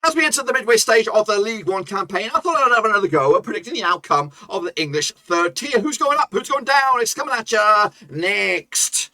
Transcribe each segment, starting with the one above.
As we enter the midway stage of the League One campaign, I thought I'd have another go at predicting the outcome of the English third tier. Who's going up? Who's going down? It's coming at you next.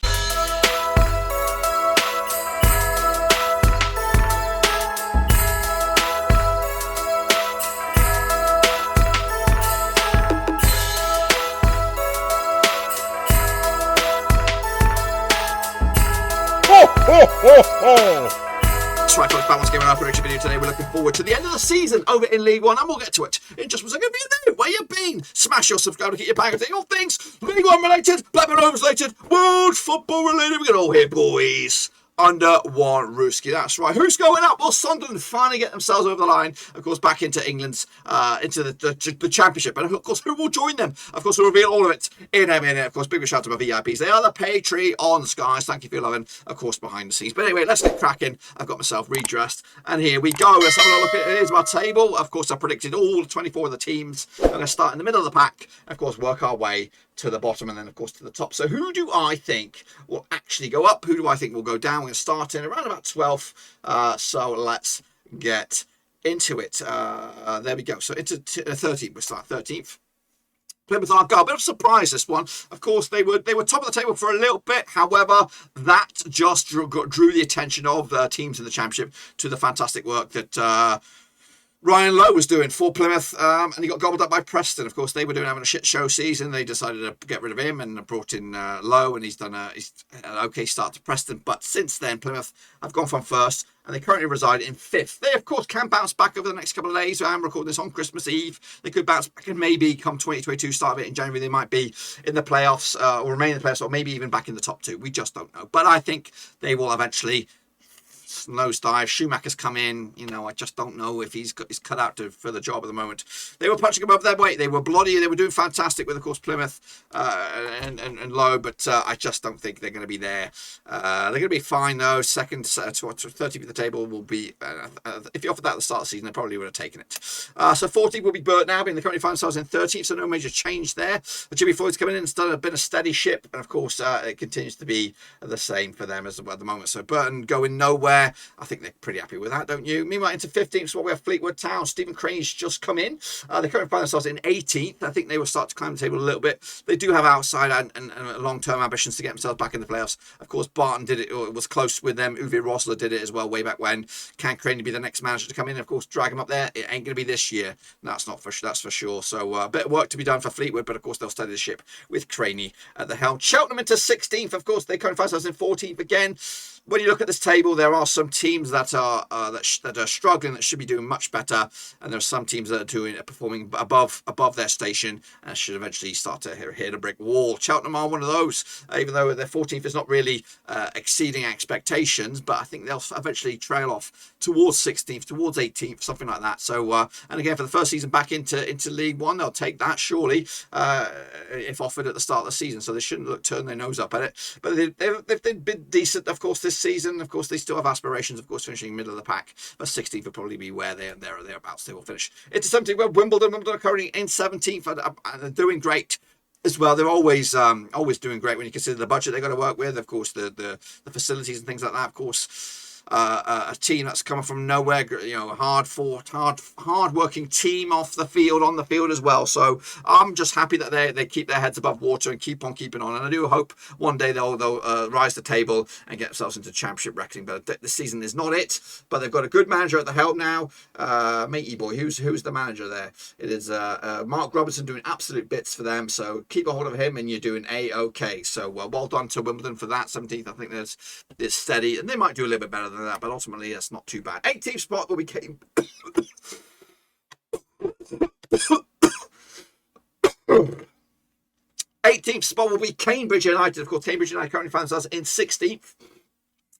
That's right, folks, Balance Game and our prediction video today. We're looking forward to the end of the season over in League One, and we'll get to it in just one second. Where you been? Smash your subscribe to get your bag of all things League One related, Blackburn Rovers related, world football related. We got all here, boys, under one Rooski. That's right. Who's going up? Well, Sunderland finally get themselves over the line, of course, back into England's, into the Championship. And, of course, who will join them? Of course, we'll reveal all of it in a minute. Of course, big shout out to my VIPs. They are the Patreons, guys. Thank you for your loving, of course, behind the scenes. But anyway, let's get cracking. I've got myself redressed, and here we go. Let's have a look at it. Here's my table. Of course, I predicted all 24 of the teams. I'm going to start in the middle of the pack, and, of course, work our way to the bottom and then, of course, to the top. So who do I think will actually go up? Who do I think will go down? We're going to start in around about 12th. So let's get into it. There we go. So into 13th. We'll start 13th. Plymouth Argyle, a bit of a surprise this one. Of course, they were top of the table for a little bit. However, that just drew the attention of teams in the Championship to the fantastic work that Ryan Lowe was doing for Plymouth, and he got gobbled up by Preston. Of course, they were having a shit show season. They decided to get rid of him and brought in Lowe, and he's done an okay start to Preston. But since then, Plymouth have gone from first, and they currently reside in 5th. They, of course, can bounce back over the next couple of days. I'm recording this on Christmas Eve. They could bounce back, and maybe come 2022, start of it in January, they might be in the playoffs, or remain in the playoffs, or maybe even back in the top 2. We just don't know. But I think they will eventually nosedive. Schumacher's come in. I just don't know if he's cut out for the job at the moment. They were punching above their weight. They were bloody. They were doing fantastic with, of course, Plymouth and Lowe, but I just don't think they're going to be there. They're going to be fine, though. Second to 30th of the table will be, if you offered that at the start of the season, they probably would have taken it. So 14th will be Burton Albion. They currently find themselves in 13th, so no major change there. Jimmy Floyd's coming in and it's been a steady ship, and of course, it continues to be the same for them as at the moment. So Burton going nowhere. I think they're pretty happy with that, don't you? Meanwhile, into 15th, so we have Fleetwood Town. Stephen Crane's just come in. They currently find themselves in 18th. I think they will start to climb the table a little bit. They do have outside and long-term ambitions to get themselves back in the playoffs. Of course, Barton did it, or it was close with them. Uwe Rosler did it as well way back when. Can Crane be the next manager to come in? Of course, drag him up there. It ain't going to be this year. That's for sure. So a bit of work to be done for Fleetwood, but of course, they'll steady the ship with Craney at the helm. Cheltenham into 16th. Of course, they currently find themselves in 14th again. When you look at this table, there are some teams that are struggling that should be doing much better, and there are some teams that are performing above their station and should eventually start to hit a brick wall. Cheltenham are one of those, even though their 14th is not really exceeding expectations, but I think they'll eventually trail off towards 16th, towards 18th, something like that. So, and again, for the first season back into League One, they'll take that surely if offered at the start of the season. So they shouldn't turn their nose up at it. But they've been decent, of course, this season. Of course, they still have aspirations, of course, finishing middle of the pack, but 16th will probably be where they are there or thereabouts. They will finish. Into 17th, well, Wimbledon are currently in 17th and they're doing great as well. They're always doing great when you consider the budget they've got to work with, of course, the facilities and things like that, of course. A team that's coming from nowhere, hard working team off the field, on the field as well. So I'm just happy that they keep their heads above water and keep on keeping on. And I do hope one day they'll rise the table and get themselves into Championship reckoning. But this season is not it. But they've got a good manager at the helm now. Matey boy, who's the manager there? It is Mark Robertson doing absolute bits for them. So keep a hold of him and you're doing A-OK. So well done to Wimbledon for that. 17th, I think it's steady. And they might do a little bit better than that, but ultimately that's not too bad. 18th spot will be 18th spot will be Cambridge United. Of course, Cambridge United currently finds us in 16th.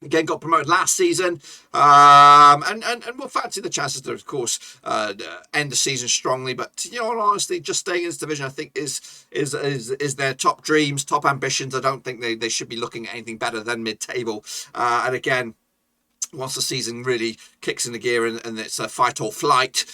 Again, got promoted last season, and we'll fancy the chances to, of course, end the season strongly. But honestly, just staying in this division, I think is their top dreams, top ambitions. I don't think they should be looking at anything better than mid-table. And again, once the season really kicks into gear and it's a fight or flight,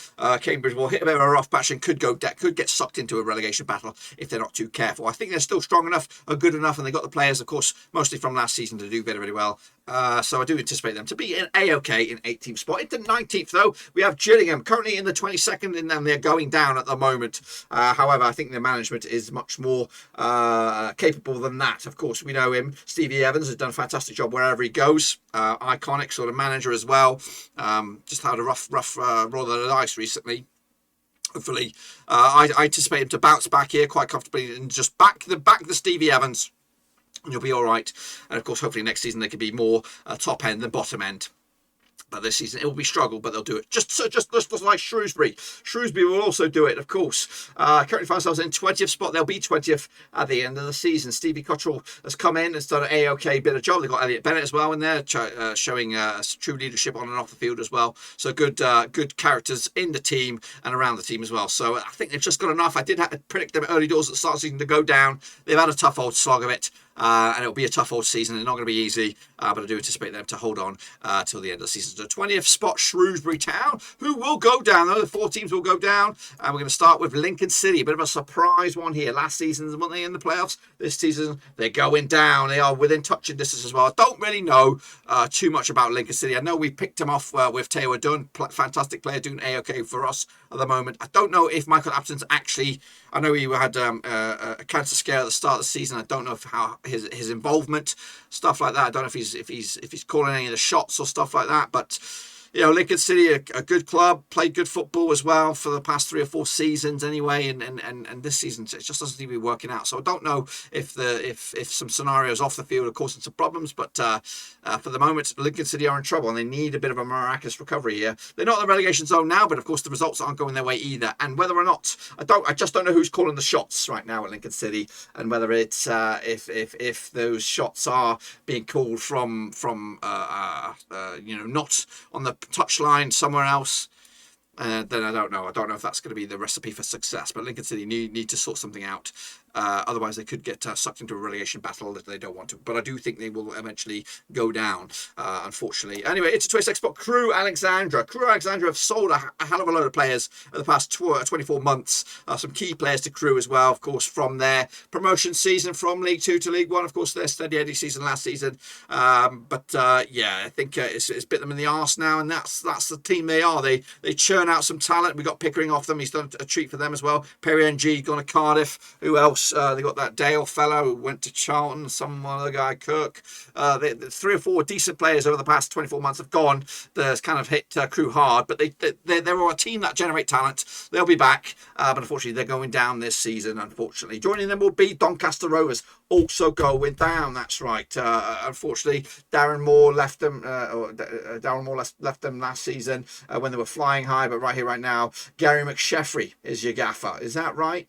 Cambridge will hit a bit of a rough patch and could get sucked into a relegation battle if they're not too careful. I think they're still strong enough, are good enough, and they got the players, of course, mostly from last season to do very, very well. So I do anticipate them to be in A-OK in 18th spot. Into 19th, though, we have Gillingham, currently in the 22nd, and they're going down at the moment. However, I think the management is much more capable than that. Of course, we know him. Stevie Evans has done a fantastic job wherever he goes. Iconic sort of manager as well. Just had a rough roll of the dice recently. Hopefully, I anticipate him to bounce back here quite comfortably and just back the Stevie Evans. And you'll be all right. And of course, hopefully next season they could be more top end than bottom end. But this season it will be struggle, but they'll do it. Just like Shrewsbury. Shrewsbury will also do it, of course. Currently find themselves in 20th spot. They'll be 20th at the end of the season. Stevie Cottrell has come in and done an A-OK bit of job. They've got Elliot Bennett as well in there, showing true leadership on and off the field as well. So good characters in the team and around the team as well. So I think they've just got enough. I did have to predict them early doors at the start of the season to go down. They've had a tough old slog of it. And it'll be a tough old season. It's not going to be easy, but I do anticipate them to hold on till the end of the season. So 20th spot, Shrewsbury Town, who will go down, though. The 4 teams will go down. And we're going to start with Lincoln City. A bit of a surprise one here. Last season, weren't they in the playoffs? This season, they're going down. They are within touching distance as well. I don't really know too much about Lincoln City. I know we picked him off with Taylor Dunn. Fantastic player, doing A-OK for us at the moment. I don't know if Michael Apton's actually... I know he had a cancer scare at the start of the season. I don't know if how his involvement, stuff like that. I don't know if he's calling any of the shots or stuff like that. But you know, Lincoln City, a good club, played good football as well for the past 3 or 4 seasons anyway, and this season it just doesn't seem to be working out. So I don't know if some scenarios off the field are causing some problems, but for the moment, Lincoln City are in trouble and they need a bit of a miraculous recovery here. They're not in the relegation zone now, but of course the results aren't going their way either. And whether or not, I just don't know who's calling the shots right now at Lincoln City, and whether it's if those shots are being called from you know, not on the touchline somewhere else, then I don't know. I don't know if that's going to be the recipe for success. But Lincoln City need to sort something out. Otherwise, they could get sucked into a relegation battle that they don't want to. But I do think they will eventually go down, unfortunately. Anyway, it's a 26th spot. Crewe Alexandra. Crewe Alexandra have sold a hell of a load of players in the past 24 months. Some key players to Crewe as well, of course, from their promotion season from League 2 to League 1. Of course, their steady Eddie season last season. Yeah, I think it's bit them in the arse now, and that's the team they are. They churn out some talent. We got Pickering off them. He's done a treat for them as well. Perry NG gone to Cardiff. Who else? They got that Dale fellow who went to Charlton, some other guy, Kirk. The 3 or 4 decent players over the past 24 months have gone. That's kind of hit Crewe hard, but they're a team that generate talent. They'll be back, but unfortunately they're going down this season, unfortunately. Joining them will be Doncaster Rovers, also going down. That's right. Unfortunately, Darren Moore left them. Left them last season when they were flying high. But right here, right now, Gary McSheffrey is your gaffer. Is that right?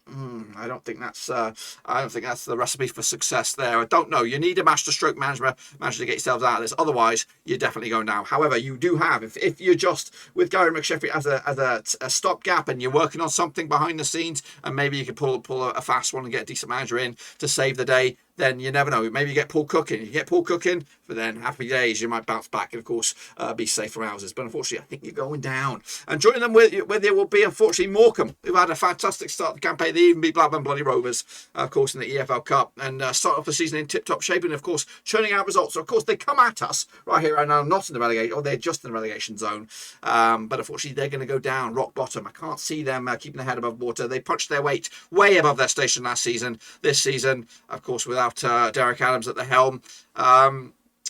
I don't think that's the recipe for success there. I don't know. You need a master-stroke manager to get yourselves out of this. Otherwise, you're definitely going down. However, you do have, if you're just with Gary McSheffrey as a stopgap and you're working on something behind the scenes, and maybe you can pull a fast one and get a decent manager in to save the day, then you never know. Maybe you get Paul Cook in. You get Paul Cook in, but then happy days, you might bounce back and, of course, be safe from houses. But unfortunately, I think you're going down. And joining them with you will be, unfortunately, Morecambe, who had a fantastic start to the campaign. They even beat Blackburn Bloody Rovers, of course, in the EFL Cup, and start off the season in tip-top shape, and, of course, churning out results. So, of course, they come at us right here right now, not in the relegation, or they're just in the relegation zone. But, unfortunately, they're going to go down, rock bottom. I can't see them keeping their head above water. They punched their weight way above their station last season. This season, of course, without Derek Adams at the helm,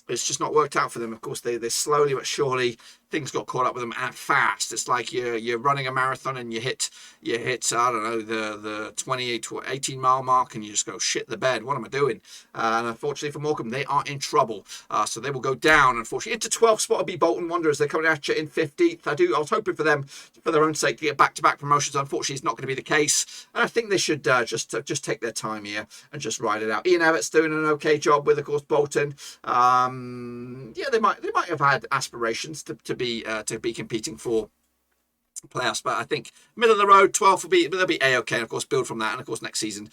it's just not worked out for them. Of course, they slowly but surely, things got caught up with them at fast. It's like you're running a marathon and you hit I don't know, the 28 to 18 mile mark, and you just go, shit the bed, what am I doing? And unfortunately for Morecambe, they are in trouble, so they will go down, unfortunately. Into 12th spot will be Bolton Wanderers. They're coming at you in 15th. I was hoping for them, for their own sake, to get back-to-back promotions. Unfortunately, it's not going to be the case, and I think they should just take their time here and just ride it out. Ian Everett's doing an okay job with, of course, Bolton. Yeah, they might have had aspirations to be competing for playoffs, but I think middle of the road, 12th they'll be A-OK, and of course build from that. And of course next season,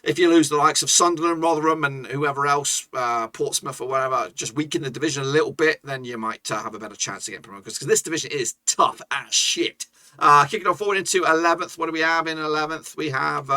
if you lose the likes of Sunderland, Rotherham, and whoever else, Portsmouth or whatever, just weaken the division a little bit, then you might have a better chance to get promoted, because this division is tough as shit. Kicking on forward into 11th. What do we have in 11th? We have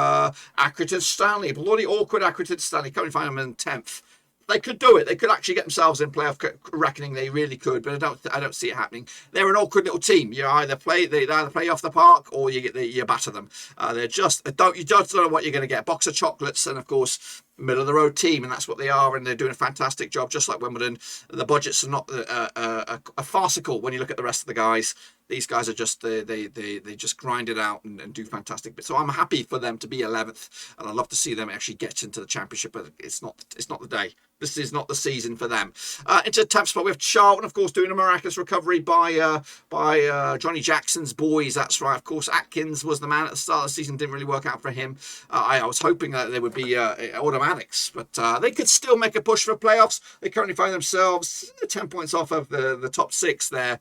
Accrington Stanley. Bloody awkward Accrington Stanley. Can't find them in 10th. They could do it. They could actually get themselves in playoff reckoning. They really could, but I don't see it happening. They're an awkward little team. You either play off the park or you batter them. They're just you just don't know what you're going to get. Box of chocolates, and of course, middle of the road team, and that's what they are. And they're doing a fantastic job, just like Wimbledon. The budgets are not farcical when you look at the rest of the guys. These guys are just they just grind it out and do fantastic bits. So I'm happy for them to be 11th, and I'd love to see them actually get into the championship. But it's not the day. This is not the season for them. Into 10th spot, we have Charlton, of course, doing a miraculous recovery by Johnny Jackson's boys. That's right. Of course, Atkins was the man at the start of the season. Didn't really work out for him. I was hoping that they would be automatics, but they could still make a push for playoffs. They currently find themselves 10 points off of the top 6 there.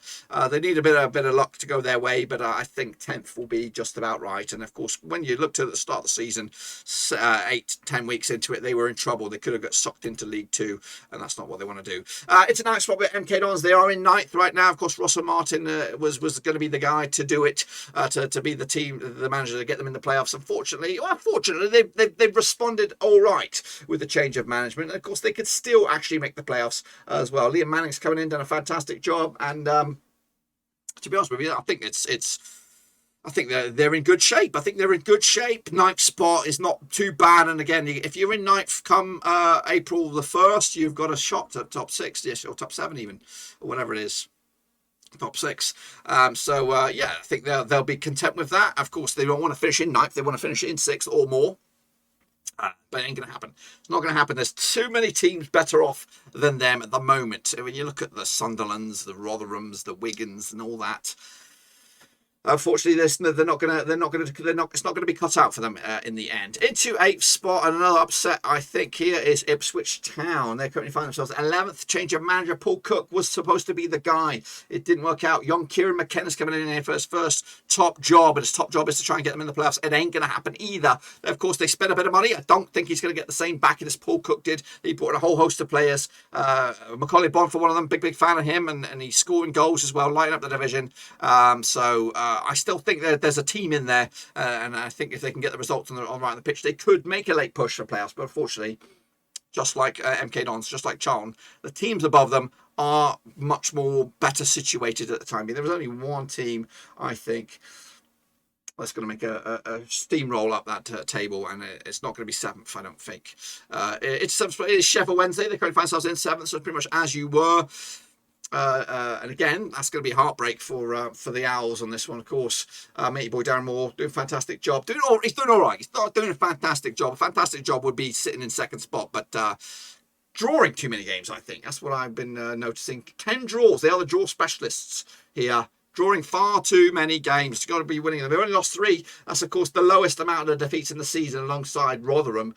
They need a bit of luck to go their way, but I think 10th will be just about right. And of course, when you looked at the start of the season, 8-10 weeks into it, they were in trouble. They could have got sucked into League 2, and that's not what they want to do. It's a nice spot with MK Dons. They are in 9th right now. Of course, Russell Martin was going to be the guy to do it, to be the manager to get them in the playoffs. Unfortunately, they've responded all right with the change of management. And of course, they could still actually make the playoffs as well. Liam Manning's coming in, done a fantastic job, and to be honest with you, I think I think they're in good shape. I think they're in good shape. 9th spot is not too bad. And again, if you're in 9th come April the 1st, you've got a shot at top 6, yes, or top 7 even, or whatever it is. Top 6. I think they'll be content with that. Of course, they don't want to finish in 9th. They want to finish in 6th or more. But it ain't going to happen. It's not going to happen. There's too many teams better off than them at the moment. When you look at the Sunderlands, the Rotherhams, the Wigans, and all that, unfortunately, it's not going to be cut out for them in the end. Into 8th spot, and another upset I think here is Ipswich Town. They currently find themselves 11th. Change of manager. Paul Cook was supposed to be the guy. It didn't work out. Young Kieran McKenna's coming in here for his first top job, and his top job is to try and get them in the playoffs. It ain't going to happen either. Of course, they spent a bit of money. I don't think he's going to get the same backing as Paul Cook did. He brought in a whole host of players. Macaulay Bond for one of them. Big fan of him, and he's scoring goals as well, lighting up the division. I still think there's a team in there, and I think if they can get the results on right on the pitch, they could make a late push for playoffs. But unfortunately, just like MK Dons, just like Charlton, the teams above them are much more better situated at the time. There was only one team, I think, that's going to make a steamroll up that table, and it's not going to be 7th, I don't think. It's 7th. It is Sheffield Wednesday. They currently find themselves in 7th, so pretty much as you were. And again, that's going to be a heartbreak for the Owls on this one, of course. Matey boy Darren Moore doing a fantastic job. He's doing all right. He's not doing a fantastic job. A fantastic job would be sitting in 2nd spot, but drawing too many games, I think. That's what I've been noticing. 10 draws. They are the draw specialists here. Drawing far too many games. You've got to be winning them. They've only lost 3. That's, of course, the lowest amount of defeats in the season alongside Rotherham.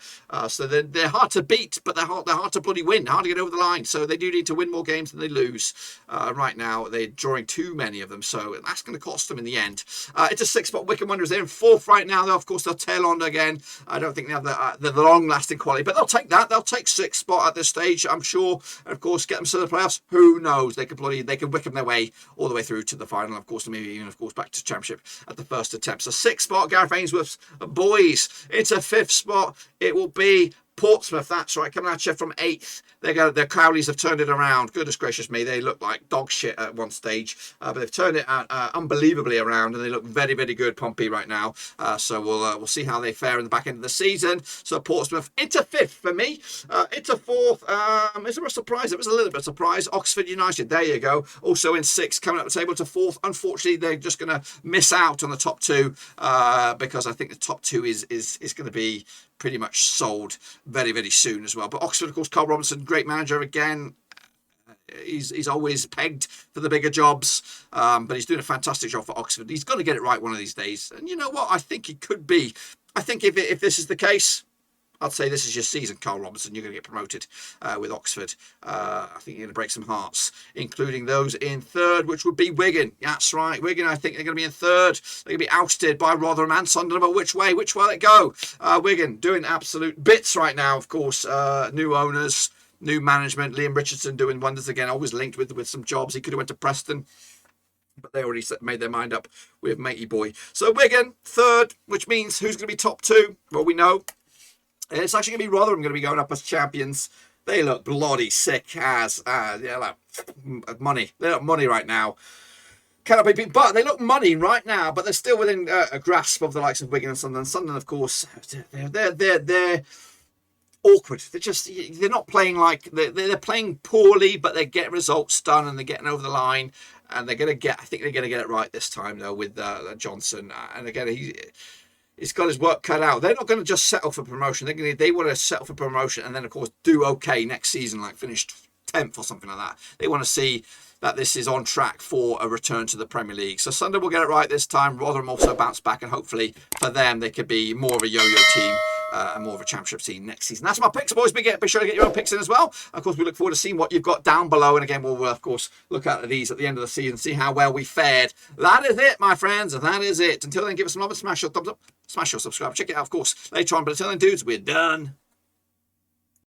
So they're hard to beat, but they're hard to bloody win. Hard to get over the line. So they do need to win more games than they lose. Right now, they're drawing too many of them. So that's going to cost them in the end. It's a 6th spot. Wycombe Wanderers. They're in 4th right now. Of course, they'll tail on again. I don't think they have the long-lasting quality, but they'll take that. They'll take 6th spot at this stage, I'm sure. And, of course, get them to the playoffs. Who knows? They can Wycombe their way all the way through to the final, of course, maybe even, of course, back to championship at the first attempt. So 6th spot, Gareth Ainsworth's boys. Into 5th spot, it will be Portsmouth. That's right, coming at you from 8th. Their Cowleys have turned it around. Goodness gracious me, they look like dog shit at one stage, but they've turned it unbelievably around, and they look very, very good, Pompey, right now. So we'll see how they fare in the back end of the season. So Portsmouth into 5th for me. Into 4th. Is there a surprise? It was a little bit of a surprise. Oxford United. There you go. Also in 6th, coming up the table to 4th. Unfortunately, they're just going to miss out on the top 2 because I think the top 2 is going to be pretty much sold very, very soon as well. But Oxford, of course, Carl Robinson, great manager again. He's always pegged for the bigger jobs, but he's doing a fantastic job for Oxford. He's going to get it right one of these days. And you know what? I think he could be. I think if this is the case, I'd say this is your season, Carl Robinson. You're going to get promoted with Oxford. I think you're going to break some hearts, including those in 3rd, which would be Wigan. That's right. Wigan, I think they're going to be in 3rd. They're going to be ousted by Rotherham and Sunderland. But which way? Which way it go? Wigan doing absolute bits right now, of course. New owners, new management. Liam Richardson doing wonders again. Always linked with some jobs. He could have went to Preston, but they already made their mind up with Matey Boy. So Wigan, 3rd, which means who's going to be top 2? Well, we know. It's actually going to be Rotherham going to be going up as champions. They look bloody sick as, yeah, like money. They look money right now. Cannot be beat, but they look money right now, but they're still within a grasp of the likes of Wigan and Sunderland. Sunderland, of course, they're awkward. They're not playing like they're playing poorly, but they're getting results done and they're getting over the line. And they're going to I think they're going to get it right this time though with Johnson. And again, he's got his work cut out. They're not going to just settle for promotion. They want to settle for promotion and then of course do okay next season, like finish 10th or something like that. They want to see that this is on track for a return to the Premier League. So Sunday will get it right this time. Rotherham also bounce back, and hopefully for them they could be more of a yo-yo team and more of a championship team next season. That's my picks, boys. Be sure to get your own picks in as well. Of course, we look forward to seeing what you've got down below. And again, we'll of course look at these at the end of the season, see how well we fared. That is it, my friends. That is it. Until then, give us some love and smash your thumbs up, smash your subscribe. Check it out, of course, later on. But until then, dudes, we're done.